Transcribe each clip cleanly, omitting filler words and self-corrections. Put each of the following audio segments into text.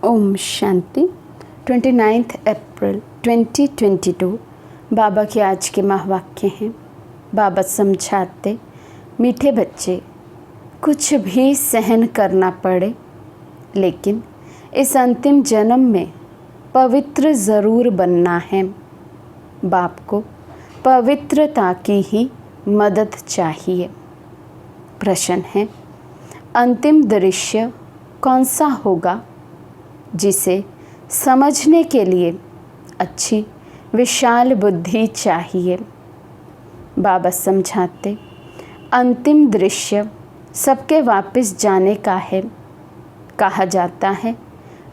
ओम शांति। 29 अप्रैल 2022 बाबा के आज के महावाक्य हैं। बाबा समझाते, मीठे बच्चे, कुछ भी सहन करना पड़े लेकिन इस अंतिम जन्म में पवित्र ज़रूर बनना है। बाप को पवित्रता की ही मदद चाहिए। प्रश्न है, अंतिम दृश्य कौन सा होगा जिसे समझने के लिए अच्छी विशाल बुद्धि चाहिए। बाबा समझाते, अंतिम दृश्य सबके वापस जाने का है। कहा जाता है,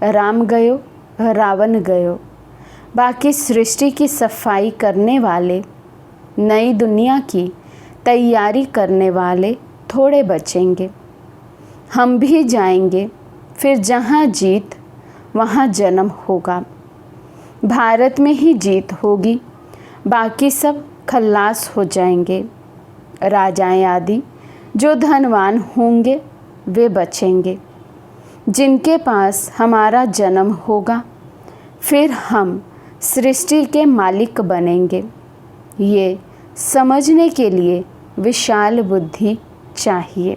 राम गयो रावण गयो। बाकी सृष्टि की सफाई करने वाले, नई दुनिया की तैयारी करने वाले थोड़े बचेंगे। हम भी जाएंगे, फिर जहाँ जीत वहाँ जन्म होगा। भारत में ही जीत होगी, बाकी सब खल्लास हो जाएंगे। राजाएं आदि जो धनवान होंगे वे बचेंगे। जिनके पास हमारा जन्म होगा, फिर हम सृष्टि के मालिक बनेंगे। ये समझने के लिए विशाल बुद्धि चाहिए।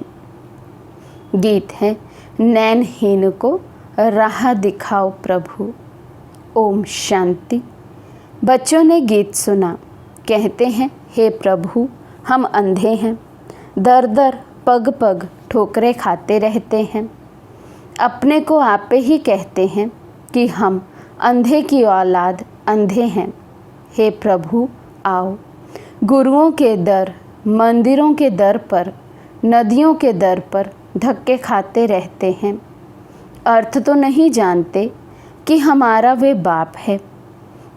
गीत है, नैनहीन को राह दिखाओ प्रभु। ओम शांति। बच्चों ने गीत सुना, कहते हैं, हे प्रभु, हम अंधे हैं, दर दर पग पग ठोकरें खाते रहते हैं। अपने को आपे ही कहते हैं कि हम अंधे की औलाद अंधे हैं। हे प्रभु आओ। गुरुओं के दर, मंदिरों के दर पर, नदियों के दर पर धक्के खाते रहते हैं। अर्थ तो नहीं जानते कि हमारा वे बाप है।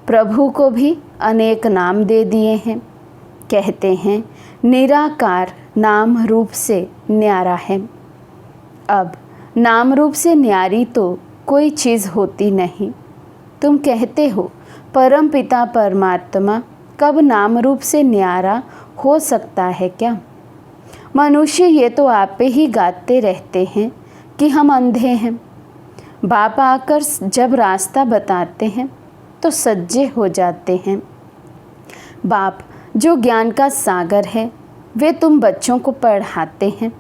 प्रभु को भी अनेक नाम दे दिए हैं। कहते हैं, निराकार नाम रूप से न्यारा है। अब नाम रूप से न्यारी तो कोई चीज़ होती नहीं। तुम कहते हो, परम पिता परमात्मा कब नाम रूप से न्यारा हो सकता है क्या? मनुष्य ये तो आपे ही गाते रहते हैं कि हम अंधे हैं। बाप आकर जब रास्ता बताते हैं तो सज्जे हो जाते हैं। बाप जो ज्ञान का सागर है, वे तुम बच्चों को पढ़ाते हैं।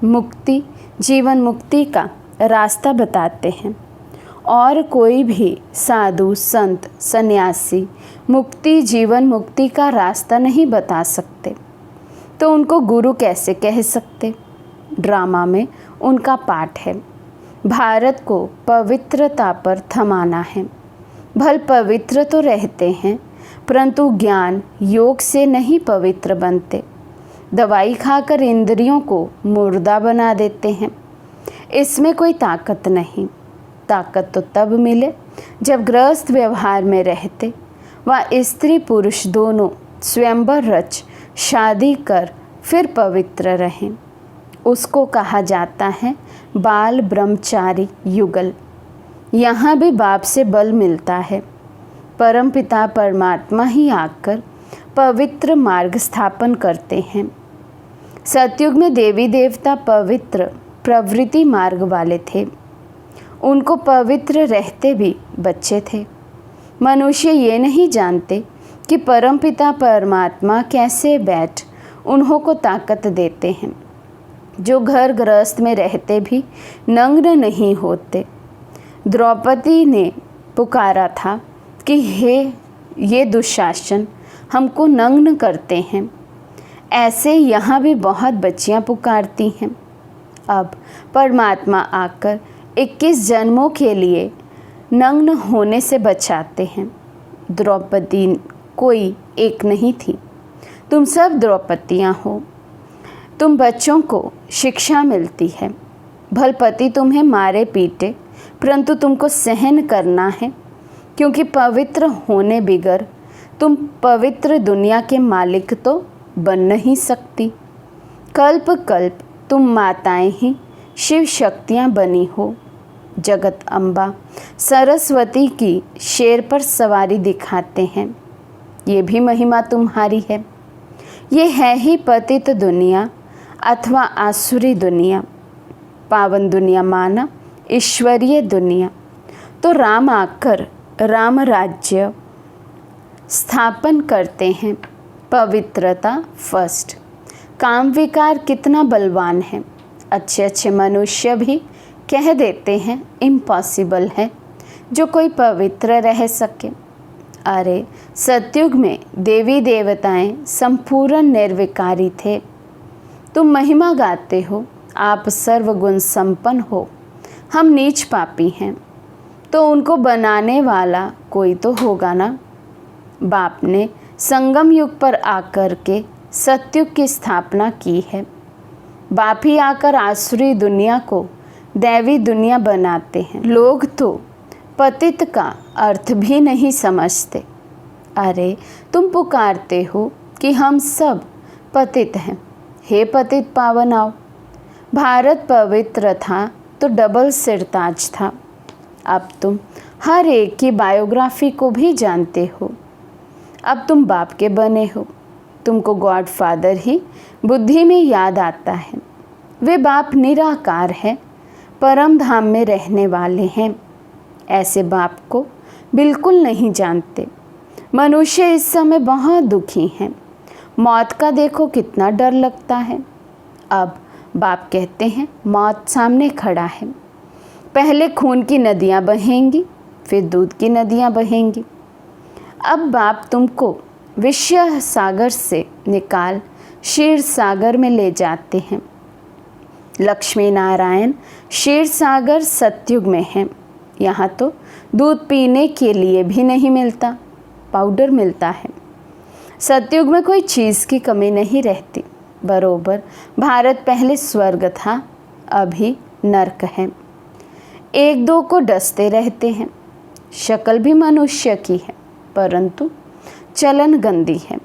मुक्ति, जीवन मुक्ति का रास्ता बताते हैं। और कोई भी साधु, संत, सन्यासी मुक्ति, जीवन मुक्ति का रास्ता नहीं बता सकते, तो उनको गुरु कैसे कह सकते? ड्रामा में उनका पाठ है। भारत को पवित्रता पर थमाना है। भल पवित्र तो रहते हैं, परंतु ज्ञान योग से नहीं पवित्र बनते। दवाई खाकर इंद्रियों को मुर्दा बना देते हैं। इसमें कोई ताकत नहीं। ताकत तो तब मिले जब गृहस्थ व्यवहार में रहते व स्त्री पुरुष दोनों स्वयंवर रच शादी कर फिर पवित्र रहें। उसको कहा जाता है बाल ब्रह्मचारी युगल। यहाँ भी बाप से बल मिलता है। परम पिता परमात्मा ही आकर पवित्र मार्ग स्थापन करते हैं। सतयुग में देवी देवता पवित्र प्रवृत्ति मार्ग वाले थे। उनको पवित्र रहते भी बच्चे थे। मनुष्य ये नहीं जानते कि परम पिता परमात्मा कैसे बैठ उन्हों को ताकत देते हैं, जो घर गृहस्थ में रहते भी नग्न नहीं होते। द्रौपदी ने पुकारा था कि हे ये दुशासन हमको नग्न करते हैं। ऐसे यहाँ भी बहुत बच्चियाँ पुकारती हैं। अब परमात्मा आकर 21 जन्मों के लिए नग्न होने से बचाते हैं। द्रौपदी कोई एक नहीं थी, तुम सब द्रौपदियाँ हो। तुम बच्चों को शिक्षा मिलती है। भल पति तुम्हें मारे पीटे, परंतु तुमको सहन करना है, क्योंकि पवित्र होने बिगर तुम पवित्र दुनिया के मालिक तो बन नहीं सकती। कल्प कल्प तुम माताएं ही शिव शक्तियाँ बनी हो। जगत अम्बा सरस्वती की शेर पर सवारी दिखाते हैं। ये भी महिमा तुम्हारी है। ये है ही पतित दुनिया अथवा आसुरी दुनिया। पावन दुनिया माना ईश्वरीय दुनिया। तो राम आकर राम राज्य स्थापन करते हैं। पवित्रता फर्स्ट। काम विकार कितना बलवान है। अच्छे अच्छे मनुष्य भी कह देते हैं इम्पॉसिबल है जो कोई पवित्र रह सके। अरे सतयुग में देवी देवताएं संपूर्ण निर्विकारी थे। तुम महिमा गाते हो, आप सर्वगुण संपन्न हो, हम नीच पापी हैं, तो उनको बनाने वाला कोई तो होगा ना। बाप ने संगम युग पर आकर के सतयुग की स्थापना की है। बाप ही आकर आसुरी दुनिया को दैवी दुनिया बनाते हैं। लोग तो पतित का अर्थ भी नहीं समझते। अरे तुम पुकारते हो कि हम सब पतित हैं। हे पतित पावन आओ। भारत पवित्र था तो डबल सिरताज था। अब तुम हर एक की बायोग्राफी को भी जानते हो। अब तुम बाप के बने हो। तुमको गॉड फादर ही बुद्धि में याद आता है। वे बाप निराकार है, परम धाम में रहने वाले हैं। ऐसे बाप को बिल्कुल नहीं जानते। मनुष्य इस समय बहुत दुखी हैं। मौत का देखो कितना डर लगता है। अब बाप कहते हैं मौत सामने खड़ा है। पहले खून की नदियाँ बहेंगी, फिर दूध की नदियाँ बहेंगी। अब बाप तुमको विषय सागर से निकाल क्षीर सागर में ले जाते हैं। लक्ष्मी नारायण क्षीर सागर सतयुग में है। यहाँ तो दूध पीने के लिए भी नहीं मिलता, पाउडर मिलता है। सतयुग में कोई चीज़ की कमी नहीं रहती। बरोबर भारत पहले स्वर्ग था, अभी नर्क है। एक दो को डसते रहते हैं। शक्ल भी मनुष्य की है, परंतु चलन गंदी है।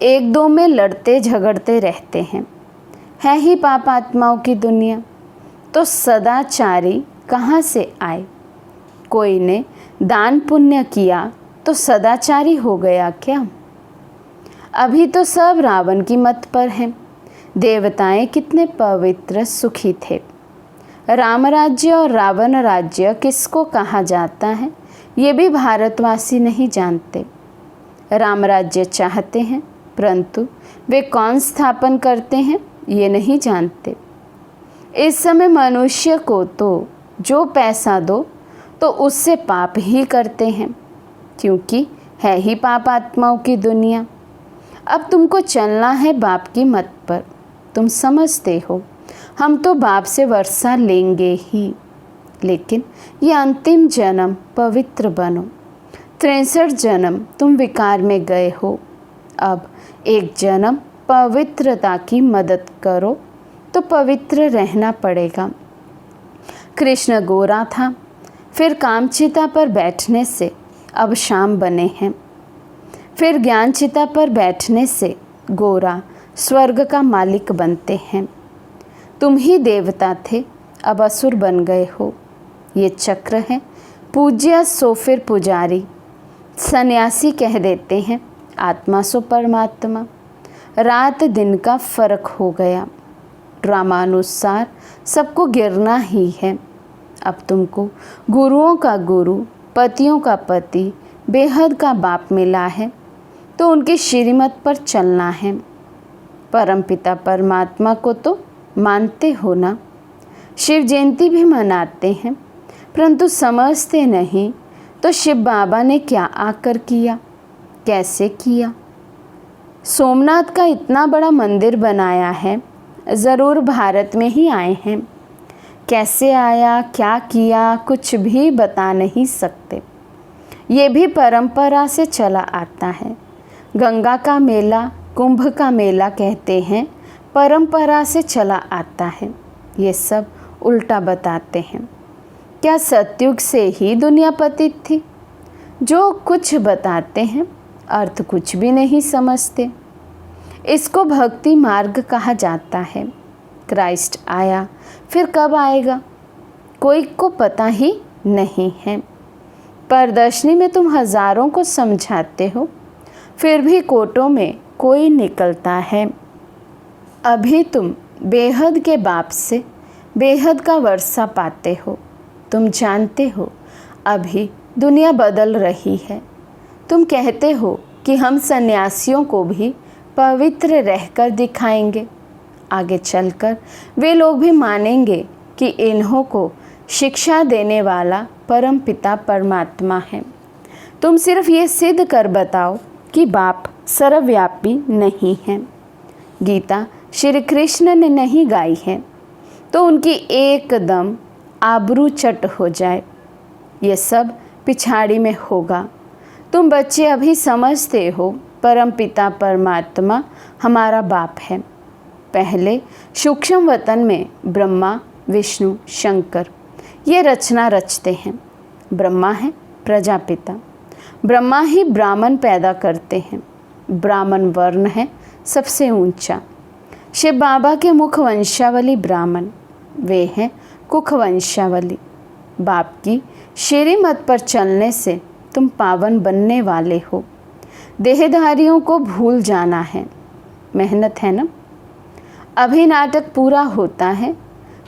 एक दो में लड़ते झगड़ते रहते हैं। है ही पाप आत्माओं की दुनिया, तो सदाचारी कहाँ से आए। कोई ने दान पुण्य किया तो सदाचारी हो गया क्या। अभी तो सब रावण की मत पर हैं। देवताएं कितने पवित्र सुखी थे। राम राज्य और रावण राज्य किसको कहा जाता है ये भी भारतवासी नहीं जानते। राम राज्य चाहते हैं, परंतु वे कौन स्थापन करते हैं ये नहीं जानते। इस समय मनुष्य को तो जो पैसा दो तो उससे पाप ही करते हैं, क्योंकि है ही पाप आत्माओं की दुनिया। अब तुमको चलना है बाप की मत पर। तुम समझते हो हम तो बाप से वर्षा लेंगे ही, लेकिन ये अंतिम जन्म पवित्र बनो। 63 जन्म तुम विकार में गए हो। अब एक जन्म पवित्रता की मदद करो तो पवित्र रहना पड़ेगा। कृष्ण गोरा था, फिर कामचिता पर बैठने से अब श्याम बने हैं। फिर ज्ञानचिता पर बैठने से गोरा स्वर्ग का मालिक बनते हैं। तुम ही देवता थे, अब असुर बन गए हो। ये चक्र है। पूज्य सो फिर पुजारी, सन्यासी कह देते हैं आत्मा सो परमात्मा। रात दिन का फर्क हो गया। ड्रामानुसार सबको गिरना ही है। अब तुमको गुरुओं का गुरु, पतियों का पति, बेहद का बाप मिला है, तो उनकी श्रीमत पर चलना है। परमपिता परमात्मा को तो मानते हो ना। शिव जयंती भी मनाते हैं, परंतु समझते नहीं। तो शिव बाबा ने क्या आकर किया, कैसे किया। सोमनाथ का इतना बड़ा मंदिर बनाया है, ज़रूर भारत में ही आए हैं। कैसे आया, क्या किया, कुछ भी बता नहीं सकते। ये भी परंपरा से चला आता है। गंगा का मेला, कुंभ का मेला कहते हैं, परंपरा से चला आता है। ये सब उल्टा बताते हैं। क्या सतयुग से ही दुनिया पतित थी। जो कुछ बताते हैं अर्थ कुछ भी नहीं समझते। इसको भक्ति मार्ग कहा जाता है। क्राइस्ट आया, फिर कब आएगा कोई को पता ही नहीं है। प्रदर्शनी में तुम हजारों को समझाते हो, फिर भी कोटों में कोई निकलता है। अभी तुम बेहद के बाप से बेहद का वर्षा पाते हो। तुम जानते हो अभी दुनिया बदल रही है। तुम कहते हो कि हम सन्यासियों को भी पवित्र रहकर दिखाएंगे। आगे चलकर वे लोग भी मानेंगे कि इन्हों को शिक्षा देने वाला परम पिता परमात्मा है। तुम सिर्फ ये सिद्ध कर बताओ कि बाप सर्वव्यापी नहीं है। गीता श्री कृष्ण ने नहीं गाई है तो उनकी एकदम आबरू चट हो जाए। ये सब पिछाड़ी में होगा। तुम बच्चे अभी समझते हो परम पिता परमात्मा हमारा बाप है। पहले सूक्ष्म वतन में ब्रह्मा विष्णु शंकर ये रचना रचते हैं। ब्रह्मा है प्रजापिता। ब्रह्मा ही ब्राह्मण पैदा करते हैं। ब्राह्मण वर्ण है सबसे ऊंचा। शिव बाबा के मुख वंशावली ब्राह्मण, वे हैं कुख वंशावली। बाप की श्रीमत पर चलने से तुम पावन बनने वाले हो। देहधारियों को भूल जाना है, मेहनत है ना। अभी नाटक पूरा होता है।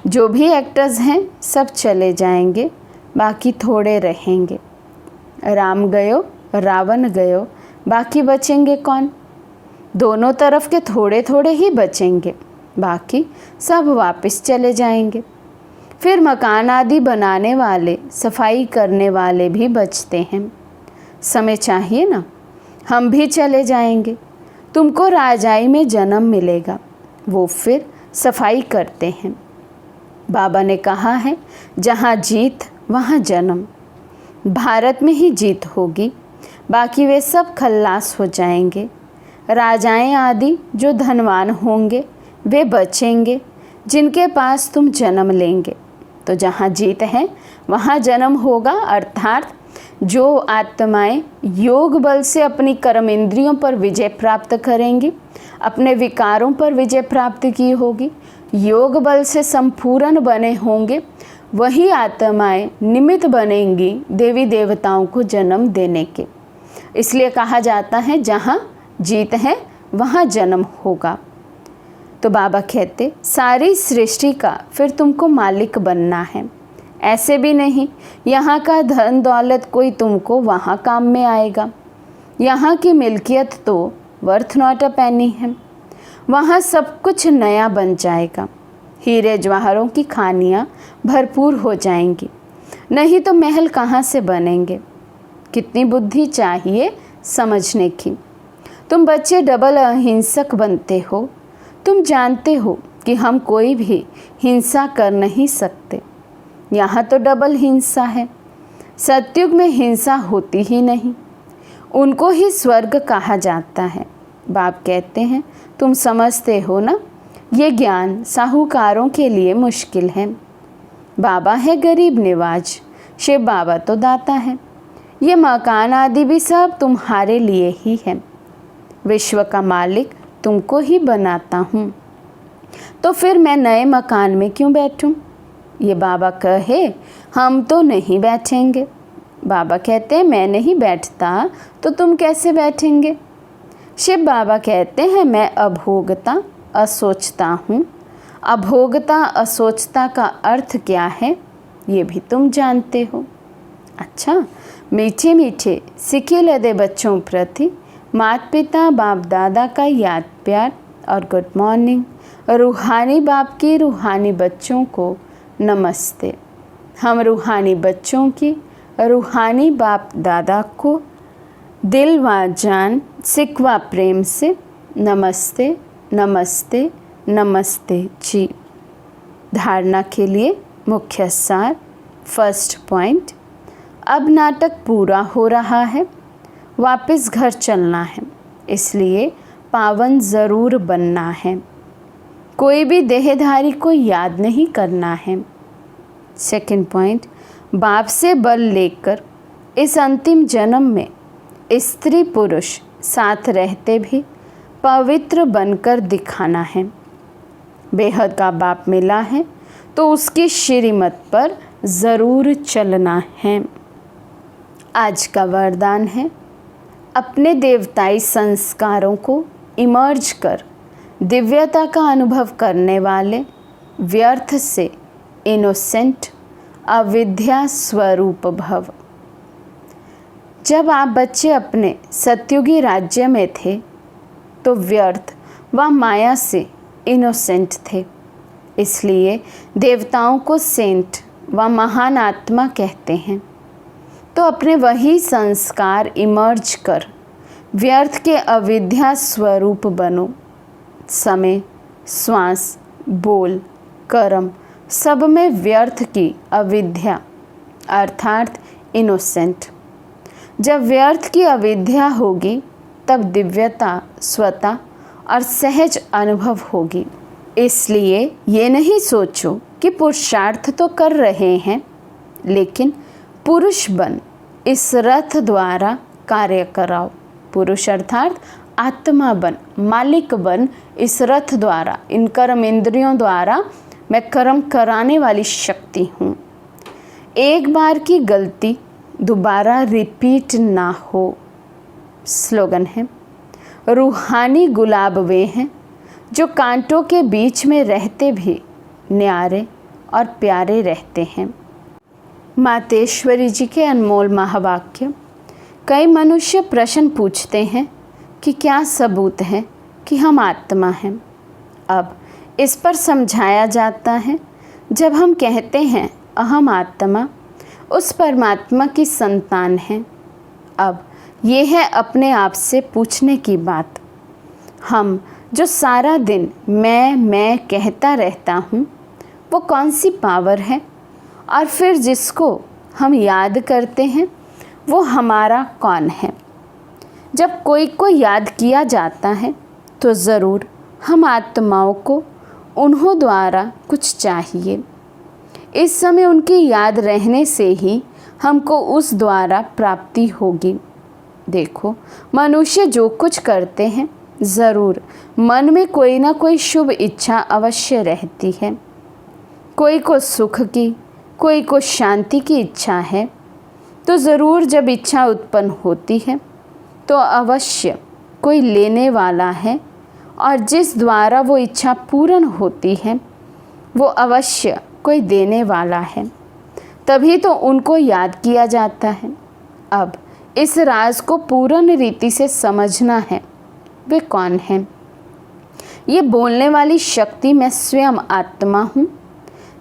जो भी एक्टर्स हैं सब चले जाएंगे, बाकी थोड़े रहेंगे। राम गयो रावण गयो, बाकी बचेंगे कौन? दोनों तरफ के थोड़े थोड़े ही बचेंगे, बाकी सब वापस चले जाएंगे। फिर मकान आदि बनाने वाले, सफाई करने वाले भी बचते हैं। समय चाहिए ना, हम भी चले जाएंगे। तुमको राजाई में जन्म मिलेगा, वो फिर सफाई करते हैं। बाबा ने कहा है जहाँ जीत वहाँ जन्म। भारत में ही जीत होगी, बाकी वे सब खल्लास हो जाएंगे। राजाएं आदि जो धनवान होंगे वे बचेंगे, जिनके पास तुम जन्म लेंगे। तो जहाँ जीत है वहाँ जन्म होगा, अर्थात जो आत्माएं योग बल से अपनी कर्म इंद्रियों पर विजय प्राप्त करेंगी, अपने विकारों पर विजय प्राप्त की होगी, योग बल से संपूर्ण बने होंगे, वही आत्माएं निमित्त बनेंगी देवी देवताओं को जन्म देने के। इसलिए कहा जाता है जहाँ जीत है वहाँ जन्म होगा। तो बाबा कहते सारी सृष्टि का फिर तुमको मालिक बनना है। ऐसे भी नहीं यहाँ का धन दौलत कोई तुमको वहाँ काम में आएगा। यहाँ की मिल्कियत तो वर्थ नॉट अ पेनी है। वहाँ सब कुछ नया बन जाएगा। हीरे जवाहरों की खानियाँ भरपूर हो जाएंगी। नहीं तो महल कहाँ से बनेंगे? कितनी बुद्धि चाहिए समझने की। तुम बच्चे डबल अहिंसक बनते हो। तुम जानते हो कि हम कोई भी हिंसा कर नहीं सकते। यहाँ तो डबल हिंसा है। सतयुग में हिंसा होती ही नहीं। उनको ही स्वर्ग कहा जाता है। बाप कहते हैं तुम समझते हो ना, ये ज्ञान साहूकारों के लिए मुश्किल है। बाबा है गरीब निवाज, शिव बाबा तो दाता है। ये मकान आदि भी सब तुम्हारे लिए ही है। विश्व का मालिक तुमको ही बनाता हूँ, तो फिर मैं नए मकान में क्यों बैठूं? ये बाबा कहे हम तो नहीं बैठेंगे। बाबा कहते हैं मैं नहीं बैठता तो तुम कैसे बैठेंगे? शिव बाबा कहते हैं मैं अभोगता असोचता हूँ। अभोगता असोचता का अर्थ क्या है ये भी तुम जानते हो। अच्छा, मीठे मीठे सिखे लदे बच्चों प्रति माता पिता बाप दादा का याद प्यार और गुड मॉर्निंग। रूहानी बाप की रूहानी बच्चों को नमस्ते। हम रूहानी बच्चों की रूहानी बाप दादा को दिल व जान सिक व प्रेम से नमस्ते नमस्ते नमस्ते जी। धारणा के लिए मुख्य सार। फर्स्ट पॉइंट, अब नाटक पूरा हो रहा है, वापस घर चलना है, इसलिए पावन ज़रूर बनना है। कोई भी देहधारी को याद नहीं करना है। सेकंड पॉइंट, बाप से बल लेकर इस अंतिम जन्म में स्त्री पुरुष साथ रहते भी पवित्र बनकर दिखाना है। बेहद का बाप मिला है तो उसकी श्रीमत पर ज़रूर चलना है। आज का वरदान है अपने देवताई संस्कारों को इमर्ज कर दिव्यता का अनुभव करने वाले व्यर्थ से इनोसेंट अविद्या स्वरूप भव। जब आप बच्चे अपने सत्युगी राज्य में थे तो व्यर्थ व माया से इनोसेंट थे, इसलिए देवताओं को सेंट व महान आत्मा कहते हैं। तो अपने वही संस्कार इमर्ज कर व्यर्थ के अविद्या स्वरूप बनो। समय, श्वास, बोल, कर्म सब में व्यर्थ की अविद्या अर्थात इनोसेंट। जब व्यर्थ की अविद्या होगी तब दिव्यता, स्वता और सहज अनुभव होगी। इसलिए ये नहीं सोचो कि पुरुषार्थ तो कर रहे हैं, लेकिन पुरुष बन इस रथ द्वारा कार्य कराओ। पुरुष अर्थात आत्मा बन, मालिक बन इस रथ द्वारा, इन कर्म इंद्रियों द्वारा मैं कर्म कराने वाली शक्ति हूँ। एक बार की गलती दोबारा रिपीट ना हो। स्लोगन है, रूहानी गुलाब वे हैं जो कांटों के बीच में रहते भी न्यारे और प्यारे रहते हैं। मातेश्वरी जी के अनमोल महावाक्य। कई मनुष्य प्रश्न पूछते हैं कि क्या सबूत है कि हम आत्मा हैं। अब इस पर समझाया जाता है, जब हम कहते हैं अहम आत्मा, उस परमात्मा की संतान है। अब ये है अपने आप से पूछने की बात, हम जो सारा दिन मैं कहता रहता हूँ, वो कौन सी पावर है? और फिर जिसको हम याद करते हैं वो हमारा कौन है? जब कोई को याद किया जाता है तो ज़रूर हम आत्माओं को उन्हों द्वारा कुछ चाहिए। इस समय उनकी याद रहने से ही हमको उस द्वारा प्राप्ति होगी। देखो, मनुष्य जो कुछ करते हैं ज़रूर मन में कोई ना कोई शुभ इच्छा अवश्य रहती है। कोई को सुख की, कोई को शांति की इच्छा है, तो ज़रूर जब इच्छा उत्पन्न होती है तो अवश्य कोई लेने वाला है, और जिस द्वारा वो इच्छा पूर्ण होती है वो अवश्य कोई देने वाला है, तभी तो उनको याद किया जाता है। अब इस राज को पूर्ण रीति से समझना है, वे कौन है? ये बोलने वाली शक्ति मैं स्वयं आत्मा हूँ,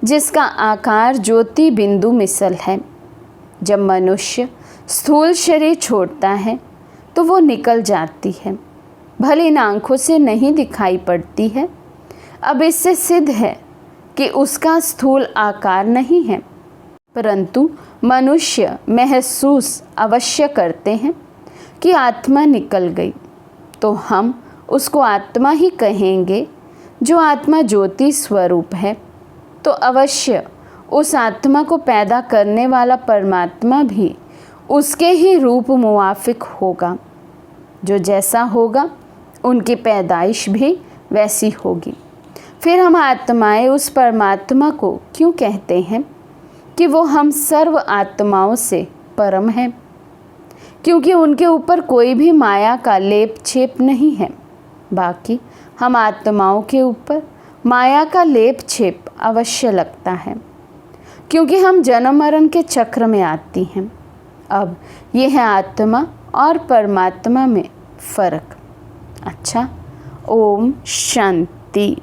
जिसका आकार ज्योति बिंदु मिसल है। जब मनुष्य स्थूल शरीर छोड़ता है तो वो निकल जाती है, भले इन आँखों से नहीं दिखाई पड़ती है। अब इससे सिद्ध है कि उसका स्थूल आकार नहीं है, परंतु मनुष्य महसूस अवश्य करते हैं कि आत्मा निकल गई, तो हम उसको आत्मा ही कहेंगे। जो आत्मा ज्योति स्वरूप है, तो अवश्य उस आत्मा को पैदा करने वाला परमात्मा भी उसके ही रूप मुवाफिक होगा। जो जैसा होगा उनकी पैदाइश भी वैसी होगी। फिर हम आत्माएं उस परमात्मा को क्यों कहते हैं कि वो हम सर्व आत्माओं से परम है? क्योंकि उनके ऊपर कोई भी माया का लेप छेप नहीं है। बाकी हम आत्माओं के ऊपर माया का लेप छेप अवश्य लगता है, क्योंकि हम जन्म मरण के चक्र में आती हैं। अब ये है आत्मा और परमात्मा में फ़र्क। अच्छा, ओम शांति।